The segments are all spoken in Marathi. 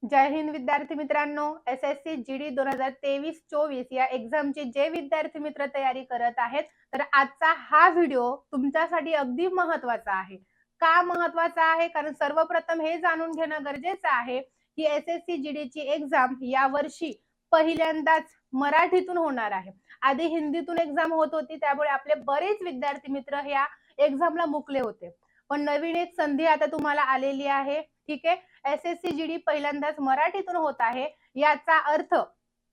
जय हिंद विद्यार्थी मित्रांनो, एसएससी जीडी 2023-24 या एक्झामची जे विद्यार्थी मित्र तयारी करत आहेत, तर आजचा हा व्हिडिओ तुमच्यासाठी अगदी महत्त्वाचा आहे. का महत्त्वाचा आहे? कारण सर्वप्रथम हे जाणून घेणं गरजेचं आहे की एसएससी जीडीची एक्झाम यावर्षी पहिल्यांदाच मराठीतून होणार आहे. आधी हिंदीतून एक्झाम होत होती, त्यामुळे आपले बरेच विद्यार्थी मित्र या एक्झामला मुकले होते. पण नवीन एक संधी आता तुम्हाला आलेली आहे. ठीक आहे, एसएससी जीडी पहिल्यांदाच मराठीतून होत आहे. याचा अर्थ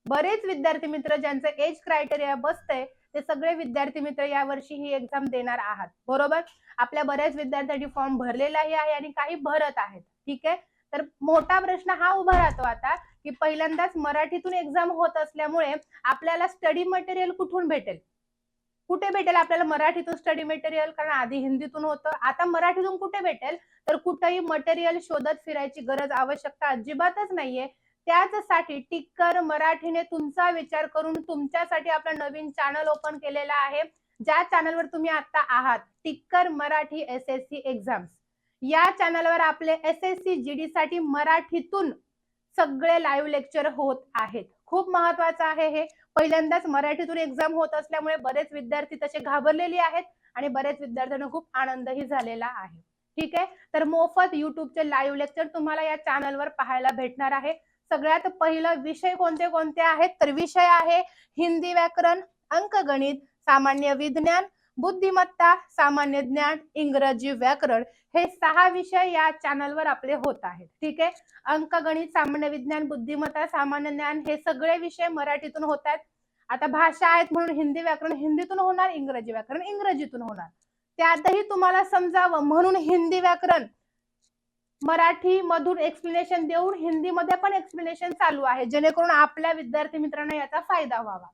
बरेच विद्यार्थी मित्र ज्यांचं एज क्रायटेरिया बसतंय ते सगळे विद्यार्थी मित्र यावर्षी ही एक्झाम देणार आहात, बरोबर. आपल्या बऱ्याच विद्यार्थ्यांनी फॉर्म भरलेलाही आहे आणि काही भरत आहेत. ठीक आहे, तर मोठा प्रश्न हा उभा राहतो आता की पहिल्यांदाच मराठीतून एक्झाम होत असल्यामुळे आपल्याला स्टडी मटेरियल कुठून भेटेल? कुठे भेटेल आपल्याला मराठीतून स्टडी मटेरियल? कारण आधी हिंदीतून होतं, आता मराठीतून कुठे भेटेल? तर कुठेही मटेरियल शोधत फिरायची गरज आवश्यकता अजिबातच नाहीये. त्याचसाठी टिक्कर मराठीने तुमचा विचार करून तुमच्यासाठी आपलं नवीन चॅनल ओपन केलेला आहे. ज्या चॅनलवर तुम्ही आता आहात, टिक्कर मराठी एसएससी एक्झाम्स, या चॅनलवर आपले एसएससी जीडी साठी मराठीतून सगळे लाईव्ह लेक्चर होत आहेत. खूप महत्वाचं आहे हे. पहिल्यांदाच मराठीतून एक्झाम होत असल्यामुळे बरेच विद्यार्थी तसे घाबरलेले आहेत आणि बरेच विद्यार्थ्यांना खूप आनंदही झालेला आहे. ठीक आहे, तर मोफत युट्यूबचे लाईव्ह लेक्चर तुम्हाला या चॅनलवर पाहायला भेटणार आहे. सगळ्यात पहिलं विषय कोणते कोणते आहेत? तर विषय आहे हिंदी व्याकरण, अंकगणित, सामान्य विज्ञान, बुद्धिमत्ता, सामान्य ज्ञान, इंग्रजी व्याकरण. हे 6 विषय या चॅनलवर आपले होत आहेत. ठीक आहे, अंकगणित, सामान्य विज्ञान, बुद्धिमत्ता, सामान्य ज्ञान हे सगळे विषय मराठीतून होत आहेत. आता भाषा आहेत म्हणून हिंदी व्याकरण हिंदीतून होणार, इंग्रजी व्याकरण इंग्रजीतून होणार. त्यातही तुम्हाला समजावं म्हणून हिंदी व्याकरण मराठी मधून एक्सप्लेनेशन देऊन हिंदीमध्ये पण एक्सप्लेनेशन चालू आहे, जेणेकरून आपल्या विद्यार्थी मित्रांना याचा फायदा व्हावा.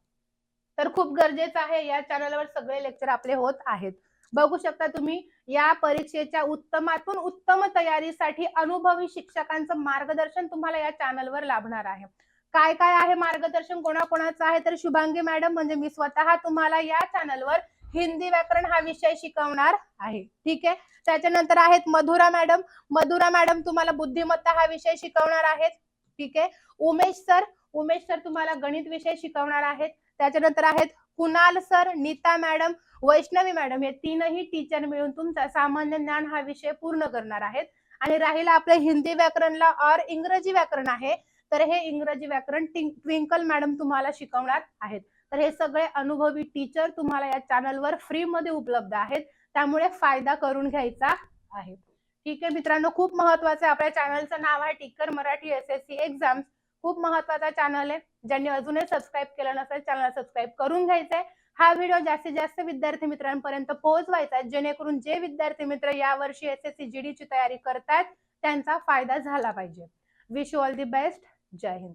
तर खूप गरजेचं आहे. या चॅनलवर सगळे लेक्चर आपले होत आहेत. बघू शकता तुम्ही, या परीक्षेच्या उत्तमातून उत्तम तयारीसाठी अनुभवी शिक्षकांचं मार्गदर्शन तुम्हाला या चॅनलवर लाभणार आहे. काय काय आहे मार्गदर्शन, कोणाकोणाचं आहे? तर शुभांगी मॅडम म्हणजे मी स्वतः तुम्हाला या चॅनलवर हिंदी व्याकरण हा विषय शिकवणार आहे. ठीक आहे, त्याच्यानंतर आहेत मधुरा मॅडम. मधुरा मॅडम तुम्हाला बुद्धिमत्ता हा विषय शिकवणार आहेत. ठीक आहे, उमेश सर तुम्हाला गणित विषय शिकवणार आहेत. त्याच्यानंतर आहेत Kunal sir, Neeta madam, Vaishnavi madam. हे तीनही टीचर मिळून तुमचा सामान्य ज्ञान हा विषय पूर्ण करणार आहेत. आणि राहिला आपलं हिंदी व्याकरणला और इंग्रजी व्याकरण आहे, तर हे इंग्रजी व्याकरण ट्विंकल मॅडम तुम्हाला शिकवणार आहेत. तर हे सगळे अनुभवी टीचर तुम्हाला या चॅनलवर फ्री मध्ये उपलब्ध आहेत, त्यामुळे फायदा करून घ्यायचा आहे. ठीक आहे मित्रांनो, खूप महत्वाचं आहे. आपल्या चॅनलचं नाव आहे टिक्कर मराठी एसएससी एक्झाम्स. खूप महत्वाचा चॅनल आहे. ज्यांनी अजूनही सबस्क्राईब केलं नसेल चॅनलला सबस्क्राईब करून घ्यायचंय. हा व्हिडिओ जास्तीत जास्त विद्यार्थी मित्रांपर्यंत पोहोचवायचा आहे, जेणेकरून जे विद्यार्थी मित्र यावर्षी एसएससी जीडीची तयारी करतात त्यांचा फायदा झाला पाहिजे. Wish you all the best. Jai Hind.